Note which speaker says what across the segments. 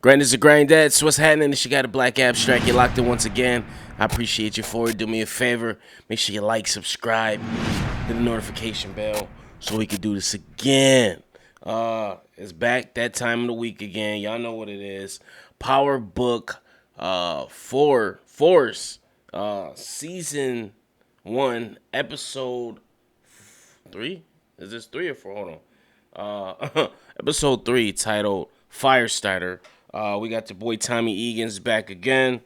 Speaker 1: Grind is a grind, that's what's happening. If you got a black abstract, you're locked in once again. I appreciate you for it. Do me a favor, make sure you like, subscribe, hit the notification bell so we can do this again. It's back that time of the week again. Y'all know what it is. Power Book 4 Force Season 1 Episode 3? Is this 3 or 4? Hold on. Episode 3 titled Firestarter. We got the boy Tommy Egan's back again.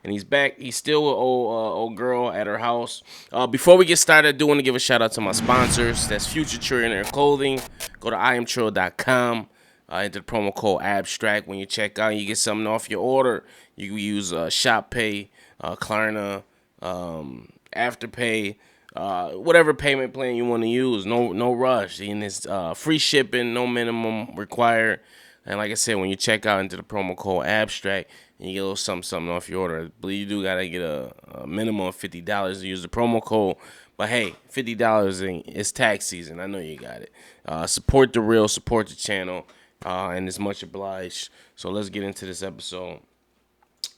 Speaker 1: And he's back. He's still with old girl at her house. Before we get started, I do want to give a shout out to my sponsors. That's Future Trillionaire Clothing. Go to IamTrill.com. Enter the promo code ABSTRACT. When you check out, you get something off your order. You can use ShopPay, Klarna, Afterpay, whatever payment plan you want to use. No rush. And it's free shipping, no minimum required. And like I said, when you check out into the promo code ABSTRACT, and you get a little something off your order. I believe you do got to get a minimum of $50 to use the promo code. But hey, $50 it's tax season. I know you got it. Support the real, support the channel, and it's much obliged. So let's get into this episode.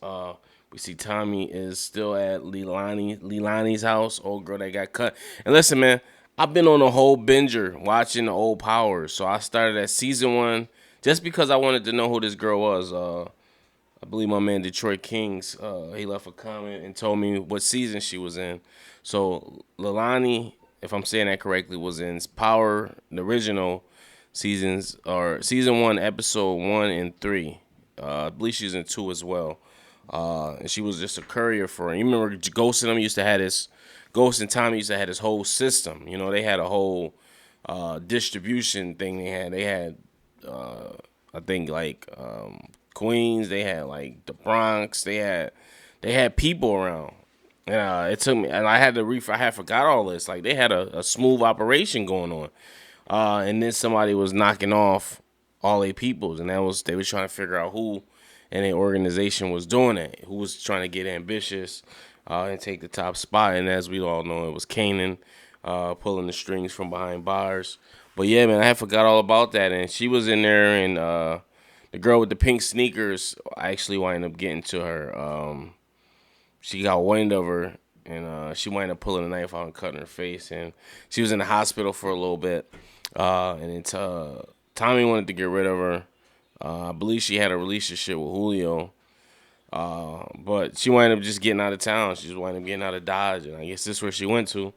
Speaker 1: We see Tommy is still at Leilani's house, old girl that got cut. And listen, man, I've been on a whole binger watching the old Powers. So I started at season 1 just because I wanted to know who this girl was. I believe my man Detroit Kings, he left a comment and told me what season she was in. So Leilani, if I'm saying that correctly, was in Power, the original seasons, or season 1, episode 1 and 3. I believe she's in 2 as well. And she was just a courier for him. You remember Ghost and them used to have this, Ghost and Tommy used to have this whole system. You know, they had a whole distribution thing They had, I think, like Queens. They had like the Bronx. They had people around. And it took me, and I had forgot all this. Like they had a smooth operation going on. And then somebody was knocking off all their peoples, and they were trying to figure out who in their organization was doing it, who was trying to get ambitious and take the top spot. And as we all know, it was Kanan pulling the strings from behind bars. But yeah, man, I had forgot all about that. And she was in there, and the girl with the pink sneakers, I actually wound up getting to her. She got wind of her, and she wound up pulling a knife out and cutting her face. And she was in the hospital for a little bit. And then Tommy wanted to get rid of her. I believe she had a relationship with Julio. But she wound up just getting out of town. She just wound up getting out of Dodge. And I guess this is where she went to.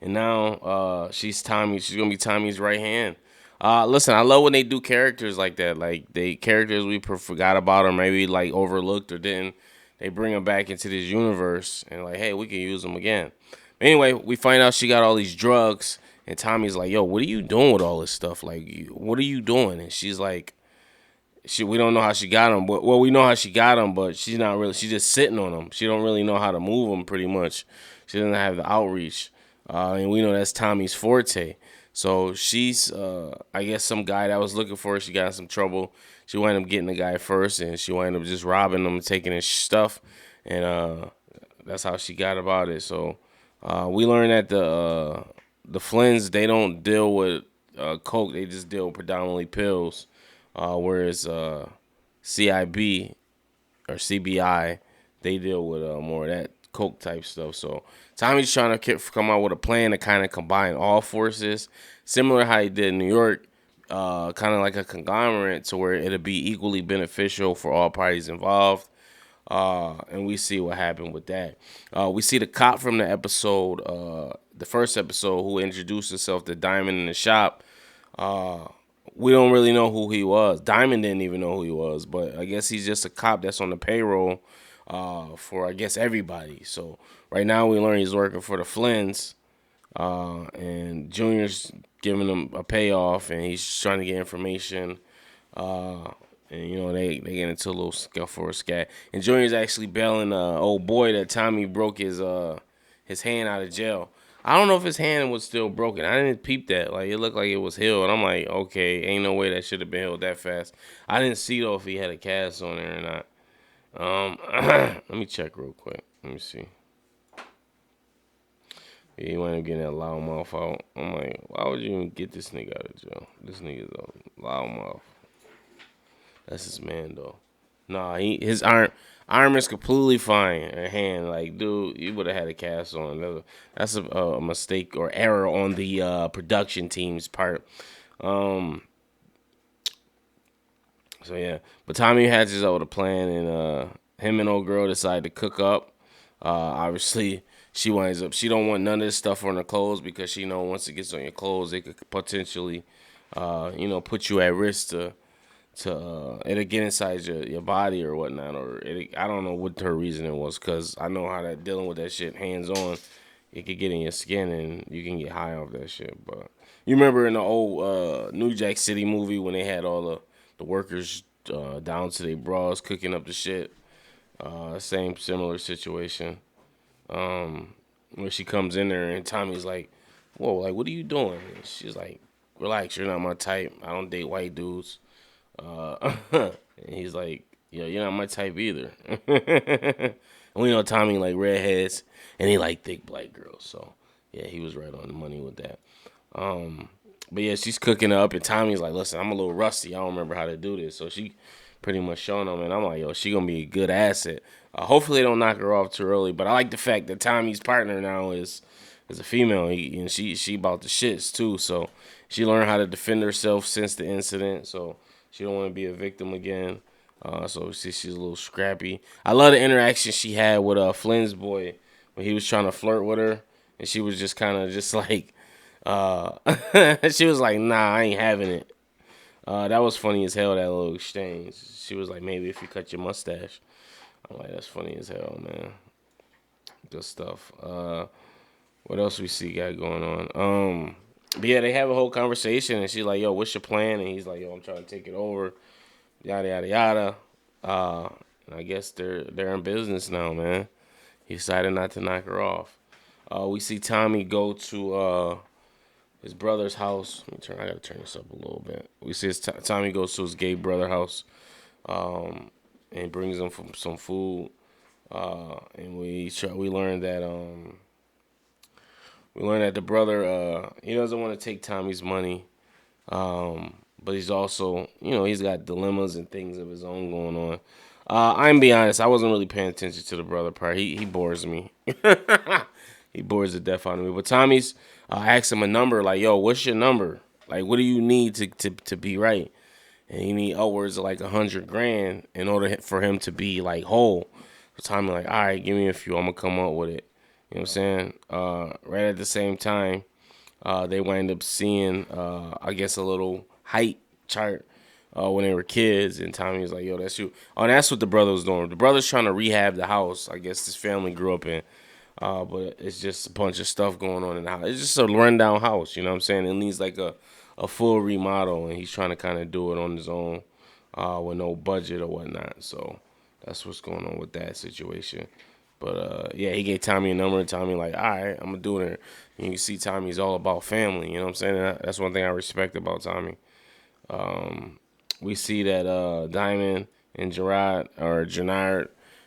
Speaker 1: And now she's going to be Tommy's right hand. Listen, I love when they do characters like that. Like, characters we forgot about or maybe, like, overlooked or didn't. They bring them back into this universe and, like, hey, we can use them again. Anyway, we find out she got all these drugs. And Tommy's like, yo, what are you doing with all this stuff? Like, what are you doing? And she's like, we don't know how she got them. Well, we know how she got them, but she's not really. She's just sitting on them. She don't really know how to move them, pretty much. She doesn't have the outreach. And we know that's Tommy's forte. So she's, I guess, some guy that was looking for her. She got in some trouble. She wound up getting the guy first, and she wound up just robbing him and taking his stuff. And that's how she got about it. So we learned that the Flynns, they don't deal with coke. They just deal with predominantly pills. Whereas CIB or CBI, they deal with more of that coke type stuff. So Tommy's trying to come out with a plan to kind of combine all forces, similar to how he did in New York, kind of like a conglomerate to where it'll be equally beneficial for all parties involved. And we see what happened with that. We see the cop from the episode, the first episode, who introduced himself to Diamond in the shop. We don't really know who he was. Diamond didn't even know who he was, but I guess he's just a cop that's on the payroll for, I guess, everybody. So right now we learn he's working for the Flynns, and Junior's giving him a payoff, and he's trying to get information. And, you know, they get into a little scuffle or scat. And Junior's actually bailing old boy that Tommy broke his hand out of jail. I don't know if his hand was still broken. I didn't peep that. Like, it looked like it was healed. I'm like, okay, ain't no way that should have been healed that fast. I didn't see, though, if he had a cast on there or not. Let me check real quick. Let me see. Yeah, he wound up getting that loudmouth out. I'm like, why would you even get this nigga out of jail? This nigga's a loudmouth. That's his man though. Nah, his arm is completely fine. Her hand, like, dude, you would have had a cast on. That's a mistake or error on the production team's part. Um, so yeah, but Tommy hatches out with a plan, and him and old girl decide to cook up. Obviously, she winds up. She don't want none of this stuff on her clothes because she know once it gets on your clothes, it could potentially, put you at risk to it'll get inside your body or whatnot, or I don't know what her reasoning was, because I know how that dealing with that shit hands on, it could get in your skin and you can get high off that shit. But you remember in the old New Jack City movie when they had all the workers down to their bras cooking up the shit, same similar situation, where she comes in there and Tommy's like, whoa, like, what are you doing? And she's like, relax, you're not my type, I don't date white dudes. And he's like, yo, you're not my type either. And we know Tommy like redheads, and he like thick black girls. So yeah, he was right on the money with that. But yeah, she's cooking up, and Tommy's like, listen, I'm a little rusty. I don't remember how to do this. So she pretty much showing him, and I'm like, yo, she gonna be a good asset. Hopefully they don't knock her off too early. But I like the fact that Tommy's partner now is a female, and she about the shits too. So she learned how to defend herself since the incident. So she don't want to be a victim again. So she's a little scrappy. I love the interaction she had with Flynn's boy when he was trying to flirt with her, and she was just kind of just like, she was like, nah, I ain't having it. That was funny as hell, that little exchange. She was like, maybe if you cut your mustache. I'm like, that's funny as hell, man. Good stuff. What else we see got going on? But yeah, they have a whole conversation, and she's like, yo, what's your plan? And he's like, yo, I'm trying to take it over. Yada, yada, yada. And I guess they're in business now, man. He decided not to knock her off. We see Tommy go to his brother's house. I gotta turn this up a little bit. We see Tommy goes to his gay brother house, and brings him some food. And we learned that the brother he doesn't want to take Tommy's money, but he's also, he's got dilemmas and things of his own going on. I'm gonna be honest, I wasn't really paying attention to the brother part. He bores me. He bores the death out of me. But Tommy's asked him a number, like, yo, what's your number? Like, what do you need to be right? And he need upwards of like 100 grand in order for him to be like whole. So Tommy like, all right, give me a few, I'm gonna come up with it. You know what I'm saying? Right at the same time, they wind up seeing, I guess, a little height chart when they were kids, and Tommy was like, yo, that's you. Oh, and that's what the brother was doing. The brother's trying to rehab the house, I guess this family grew up in. But it's just a bunch of stuff going on in the house. It's just a rundown house, you know what I'm saying? It needs like a full remodel, and he's trying to kind of do it on his own with no budget or whatnot. So that's what's going on with that situation. But yeah, he gave Tommy a number, and Tommy like, all right, I'm gonna do it. And you see, Tommy's all about family. You know what I'm saying? And that's one thing I respect about Tommy. We see that Diamond and Jernard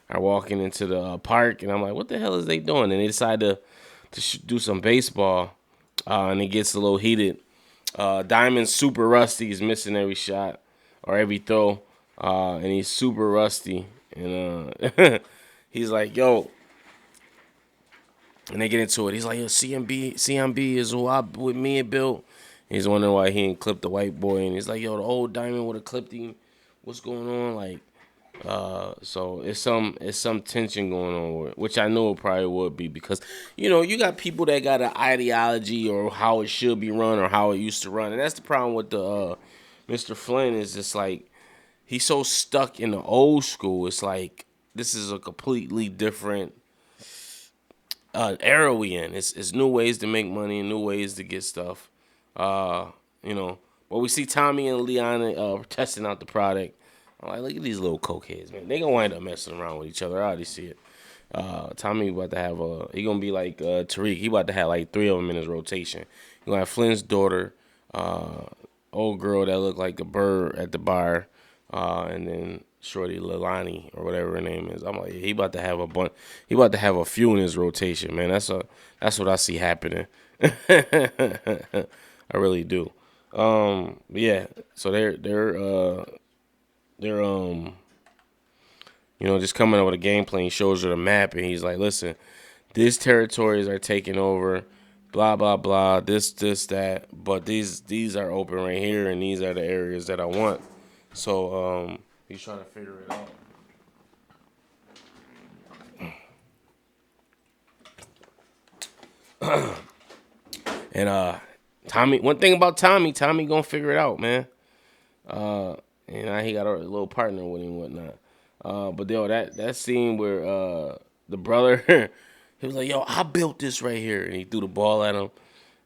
Speaker 1: are walking into the park, and I'm like, what the hell is they doing? And they decide to do some baseball, and it gets a little heated. Diamond's super rusty. He's missing every shot or every throw, and he's super rusty. And he's like, yo, and they get into it. He's like, yo, CMB is who I with me and Bill. And he's wondering why he ain't clipped the white boy, and he's like, yo, the old Diamond would have clipped him. What's going on? Like, so it's some tension going on with it, which I know it probably would be, because you got people that got an ideology or how it should be run or how it used to run, and that's the problem with the Mr. Flynn, is just like he's so stuck in the old school. It's like this is a completely different era we in. It's new ways to make money and new ways to get stuff. Uh, you know, but we see Tommy and Leon testing out the product. I'm like, look at these little cokeheads, man. They gonna wind up messing around with each other. I already see it. Tommy about to have he gonna be like Tariq. He about to have like 3 of them in his rotation. He gonna have Flynn's daughter, old girl that looked like a bird at the bar, and then Shorty Lilani or whatever her name is. I'm like, he about to have a bunch. He about to have a few in his rotation, man. That's what I see happening. I really do. But yeah, so they're they're just coming up with a game plan. He shows her the map, and he's like, listen, these territories are taking over, blah blah blah, this that, but these are open right here, and these are the areas that I want. So he's trying to figure it out. And Tommy, one thing about Tommy gonna figure it out, man. And he got a little partner with him and whatnot. But yo, that scene where the brother he was like, yo, I built this right here, and he threw the ball at him,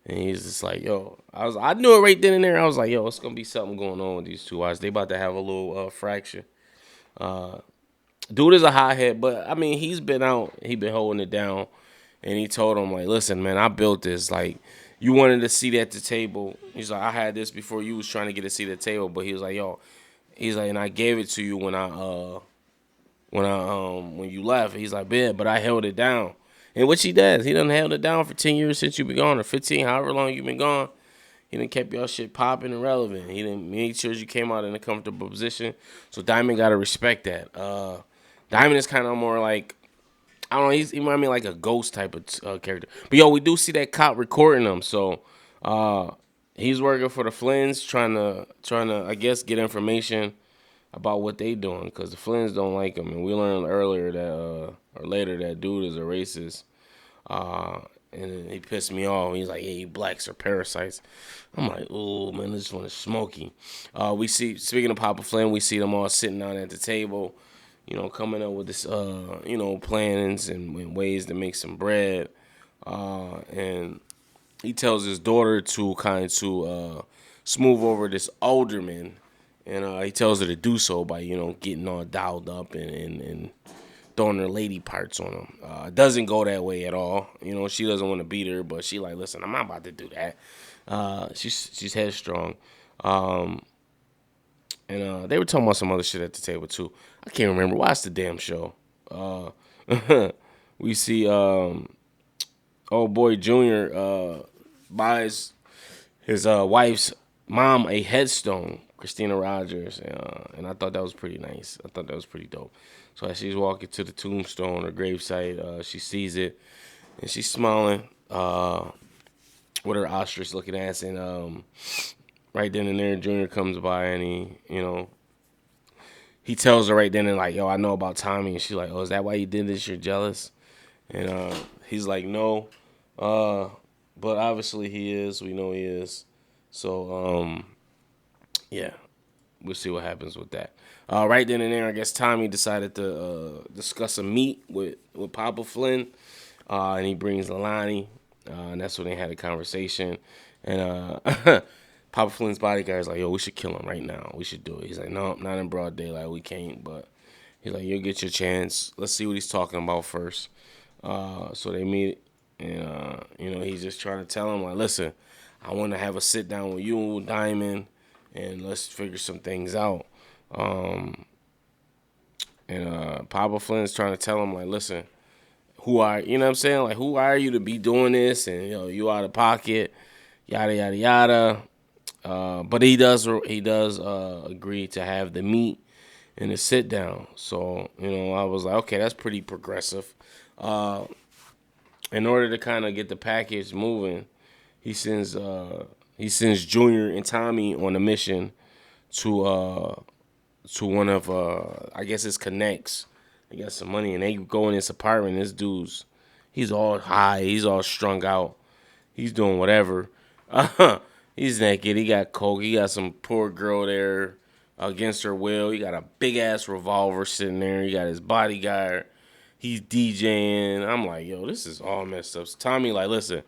Speaker 1: and he's just like, yo, I knew it right then and there. I was like, yo, it's gonna be something going on with these two guys. They about to have a little fraction. Dude is a hothead, but I mean, he's been out, he been holding it down, and he told him like, listen, man, I built this. Like, you wanted a seat at the table. He's like, I had this before you was trying to get a seat at the table, but he was like, yo, he's like, and I gave it to you when you left. He's like, yeah, but I held it down. And what he does, he done held it down for 10 years since you been gone, or 15, however long you been gone. He done kept y'all shit popping and relevant. He done made sure you came out in a comfortable position. So Diamond gotta respect that. Diamond is kind of more like, I don't know, he remind me like a ghost type of character. But yo, we do see that cop recording him. So he's working for the Flynn's, trying to I guess get information about what they doing, because the Flynn's don't like him, and we learned earlier that or later that dude is a racist. And he pissed me off. He's like, "Hey, blacks are parasites." I'm like, "Oh man, this one is smoky." We see, speaking of Papa Flynn, we see them all sitting down at the table, coming up with this, plans and ways to make some bread. And he tells his daughter to smooth over this alderman, and he tells her to do so by getting all dialed up and throwing her lady parts on him. Doesn't go that way at all. She doesn't want to beat her, but she like, listen, I'm not about to do that. She's headstrong. And they were talking about some other shit at the table too. I can't remember. Watch the damn show. We see old boy Junior buys his wife's mom a headstone, Christina Rogers, and I thought that was pretty nice. I thought that was pretty dope. So as she's walking to the tombstone or gravesite, she sees it, and she's smiling with her ostrich looking ass, and right then and there, Junior comes by, and he tells her right then and like, yo, I know about Tommy, and she's like, oh, is that why you did this? You're jealous? And he's like, no, but obviously he is. We know he is. So yeah, we'll see what happens with that. Right then and there, I guess Tommy decided to discuss a meet with Papa Flynn, and he brings Leilani, and that's when they had a conversation. And Papa Flynn's bodyguard's like, yo, we should kill him right now. We should do it. He's like, no, not in broad daylight. We can't. But he's like, you'll get your chance. Let's see what he's talking about first. So they meet, and he's just trying to tell him like, listen, I want to have a sit down with you, Diamond, and let's figure some things out. And Papa Flynn's trying to tell him like, listen, who are you know what I'm saying? Like, who are you to be doing this? And you out of pocket, yada yada yada. But he does agree to have the meet and the sit down. So I was like, okay, that's pretty progressive. In order to kind of get the package moving, he sends Junior and Tommy on a mission to one of I guess his connects. They got some money, and they go in this apartment. This dude's, he's all high, he's all strung out, he's doing whatever. He's naked. He got coke. He got some poor girl there against her will. He got a big ass revolver sitting there. He got his bodyguard. He's DJing. I'm like, yo, this is all messed up. So Tommy like, listen.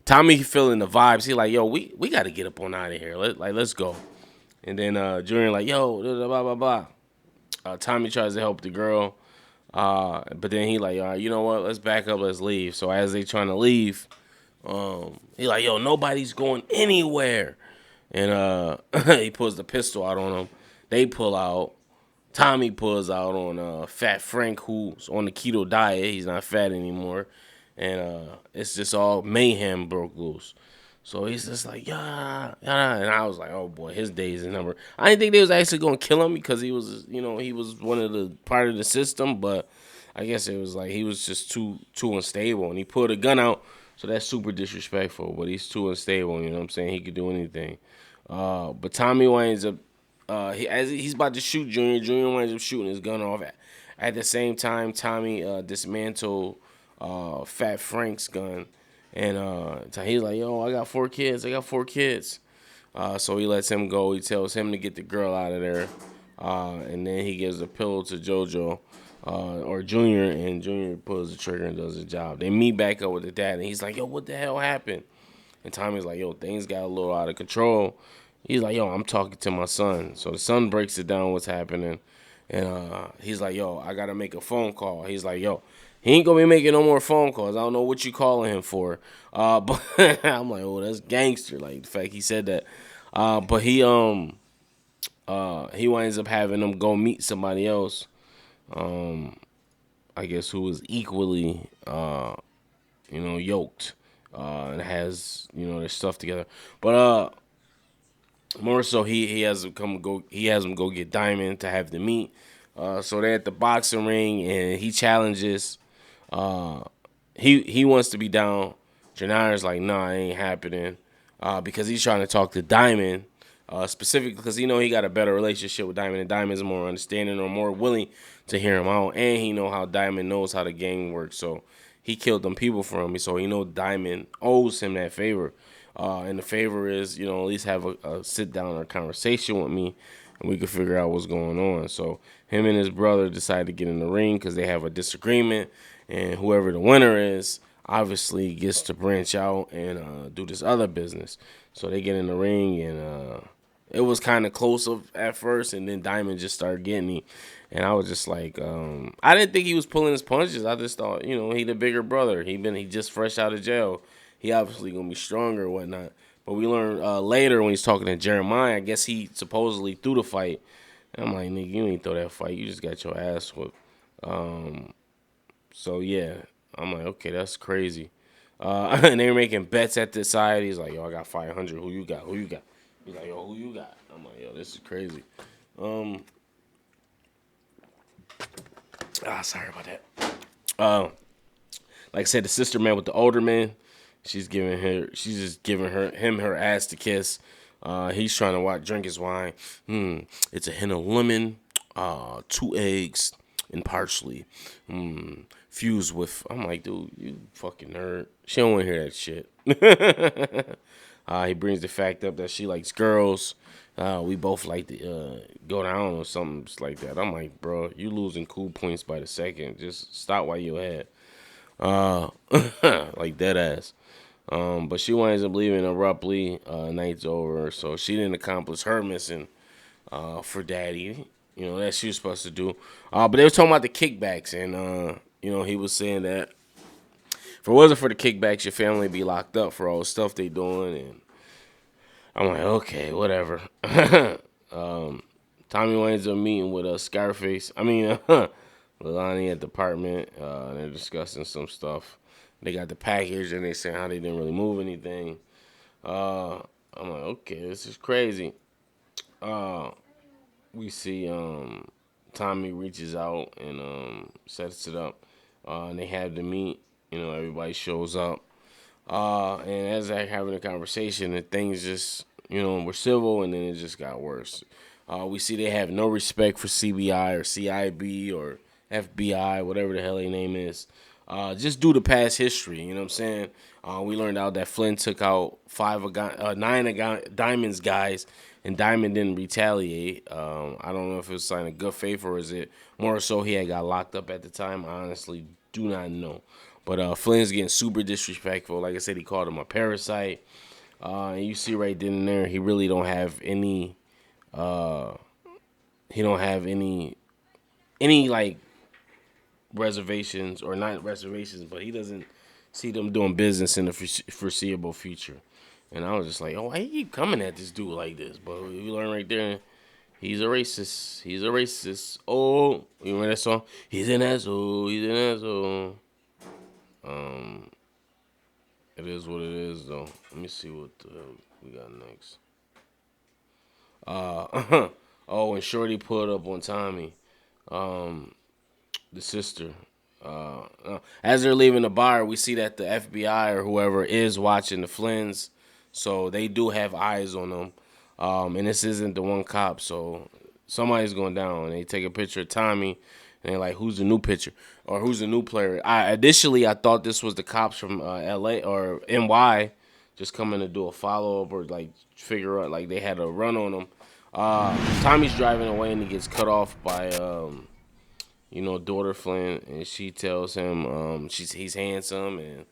Speaker 1: Tommy feeling the vibes. He like, yo, we got to get up on out of here. Let's go. And then Junior like, yo, blah blah blah. Tommy tries to help the girl, but then he like, you know what? Let's back up. Let's leave. So as they trying to leave. He like, yo, nobody's going anywhere. And he pulls the pistol out on them. They pull out. Tommy pulls out on Fat Frank, who's on the keto diet. He's not fat anymore. And it's just all mayhem broke loose. So he's just like, yeah, yeah. And I was like, oh boy, his days is number. I didn't think they was actually going to kill him because he was, he was one of the part of the system. But I guess it was like he was just too unstable. And he pulled a gun out. So that's super disrespectful. But he's too unstable. You know what I'm saying? He could do anything. But Tommy winds up, as he's about to shoot Junior. Junior winds up shooting his gun off. At the same time, Tommy dismantled Fat Frank's gun. And he's like, yo, I got 4 kids. I got 4 kids. So he lets him go. He tells him to get the girl out of there. And then he gives the pillow to JoJo or Junior. And Junior pulls the trigger and does his job. They meet back up with the dad. And he's like, yo, what the hell happened? And Tommy's like, yo, things got a little out of control. He's like, yo, I'm talking to my son. So the son breaks it down what's happening. And he's like, yo, I got to make a phone call. He's like, yo, he ain't going to be making no more phone calls. I don't know what you calling him for. But I'm like, oh, that's gangster. Like, the fact he said that. But he winds up having them go meet somebody else. I guess who is equally, yoked. And has, their stuff together. But more so, he has them go get Diamond to have them meet. So they're at the boxing ring, and he challenges. He wants to be down. Janiyah's like, nah, it ain't happening. Because he's trying to talk to Diamond, specifically because he got a better relationship with Diamond, and Diamond's more understanding or more willing to hear him out, and he know how Diamond knows how the game works. So he killed them people for him, so he know Diamond owes him that favor. And the favor is, at least have a sit down or conversation with me, and we could figure out what's going on. So him and his brother decide to get in the ring because they have a disagreement, and whoever the winner is obviously gets to branch out and do this other business. So they get in the ring, and it was kind of close at first, and then Diamond just started getting me. And I was just like, I didn't think he was pulling his punches. I just thought, he the bigger brother. He just fresh out of jail. He obviously gonna be stronger or whatnot. But we learned later when he's talking to Jeremiah, I guess he supposedly threw the fight. And I'm like, nigga, you ain't throw that fight. You just got your ass whooped. So yeah, I'm like, okay, that's crazy. And they were making bets at this side. He's like, yo, I got 500. Who you got? Who you got? He's like, yo, who you got? I'm like, yo, this is crazy. Sorry about that. Like I said, the sister man with the older man, she's just giving him her ass to kiss. He's trying to drink his wine. It's a hint of lemon, 2 eggs, and parsley. Fused with. I'm like, dude, you fucking nerd. She don't want to hear that shit. He brings the fact up that she likes girls. We both like to go down or something like that. I'm like, bro, you losing cool points by the second. Just stop while you ahead. Like dead ass. But she winds up leaving abruptly. Night's over, so she didn't accomplish her mission for Daddy. That she was supposed to do. But they were talking about the kickbacks, and he was saying that if it wasn't for the kickbacks, your family would be locked up for all the stuff they doing. And I'm like, okay, whatever. Tommy winds up meeting with Scarface. Lilani at the apartment. They're discussing some stuff. They got the package, and they saying how they didn't really move anything. I'm like, okay, this is crazy. We see Tommy reaches out and sets it up. And they have the meet. Everybody shows up. And as they're having a conversation, and things just, were civil, and then it just got worse. We see they have no respect for CBI or CIB or FBI, whatever the hell their name is. Just due to past history, you know what I'm saying? We learned out that Flynn took out 9 of Diamond's guys, and Diamond didn't retaliate. I don't know if it was sign of good faith or is it more so he had got locked up at the time. I honestly do not know. But Flynn's getting super disrespectful. Like I said, he called him a parasite. And you see right then and there, he really don't have any. He don't have any like reservations, or not reservations, but he doesn't see them doing business in the foreseeable future. And I was just like, oh, why you keep coming at this dude like this? But you learn right there, he's a racist. He's a racist. Oh, you remember that song? He's an asshole. He's an asshole. It is what it is, though. Let me see what we got next. Oh, and Shorty put up on Tommy, the sister. As they're leaving the bar, we see that the FBI or whoever is watching the Flynns, so they do have eyes on them. And this isn't the one cop, so somebody's going down. And they take a picture of Tommy, and they're like, "Who's the new pitcher or who's the new player?" I thought this was the cops from L.A. or NY, just coming to do a follow up or like figure out like they had a run on them. Tommy's driving away and he gets cut off by daughter Flynn, and she tells him he's handsome, and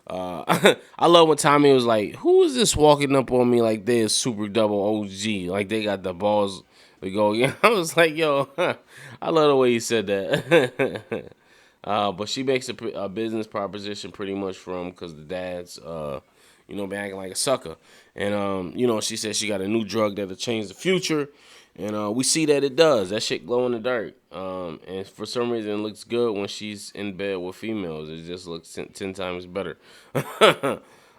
Speaker 1: I love when Tommy was like, "Who is this walking up on me like they're super double OG, like they got the balls to go?" Yeah, I was like, "Yo, I love the way he said that." But she makes a business proposition pretty much from because the dad's been acting like a sucker, and she says she got a new drug that'll change the future. And we see that it does. That shit glow in the dark. And for some reason, it looks good when she's in bed with females. It just looks 10 times better.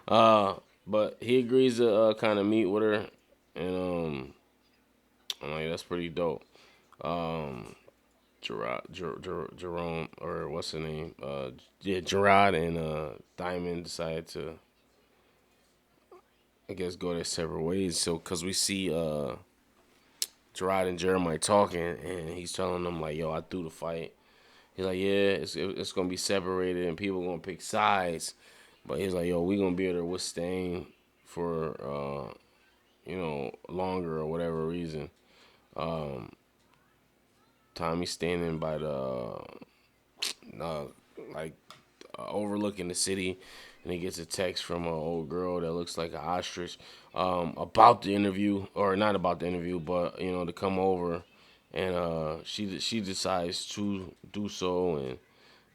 Speaker 1: But he agrees to kind of meet with her. And I'm like, that's pretty dope. Jerome, or what's her name? Gerard and Diamond decided to, I guess, go their separate ways. So, because we see Gerard and Jeremiah talking, and he's telling them like, "Yo, I threw the fight." He's like, "Yeah, it's gonna be separated, and people gonna pick sides." But he's like, "Yo, we gonna be able to withstand for longer or whatever reason." Tommy's standing by the uh, like overlooking the city, and he gets a text from an old girl that looks like an ostrich about the interview, or not about the interview, but to come over, and she decides to do so,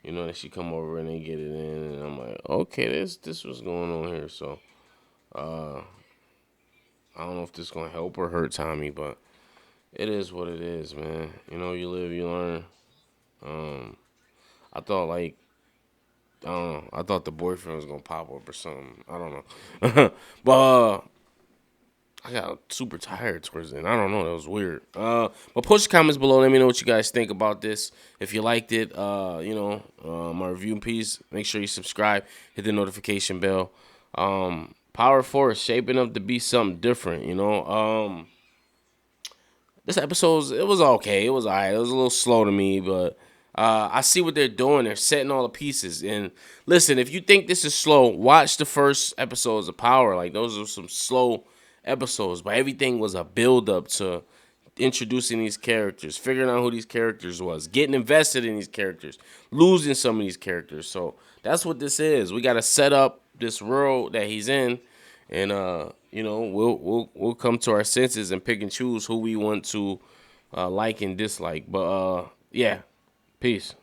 Speaker 1: and that she come over and they get it in, and I'm like, okay, this was going on here, so I don't know if this is gonna help or hurt Tommy, but it is what it is, man. You live, you learn. I thought like I don't know. I thought the boyfriend was gonna pop up or something. I don't know. But I got super tired towards the end. I don't know. That was weird. But post your comments below. Let me know what you guys think about this. If you liked it, my review piece, make sure you subscribe. Hit the notification bell. Power Force shaping up to be something different. This episode, it was okay. It was alright. It was a little slow to me, but I see what they're doing. They're setting all the pieces. And listen, if you think this is slow, watch the first episodes of Power. Like, those are some slow episodes, but everything was a build up to introducing these characters, figuring out who these characters was, getting invested in these characters, losing some of these characters. So that's what this is. We got to set up this world that he's in, and we'll come to our senses and pick and choose who we want to like and dislike. But yeah, peace.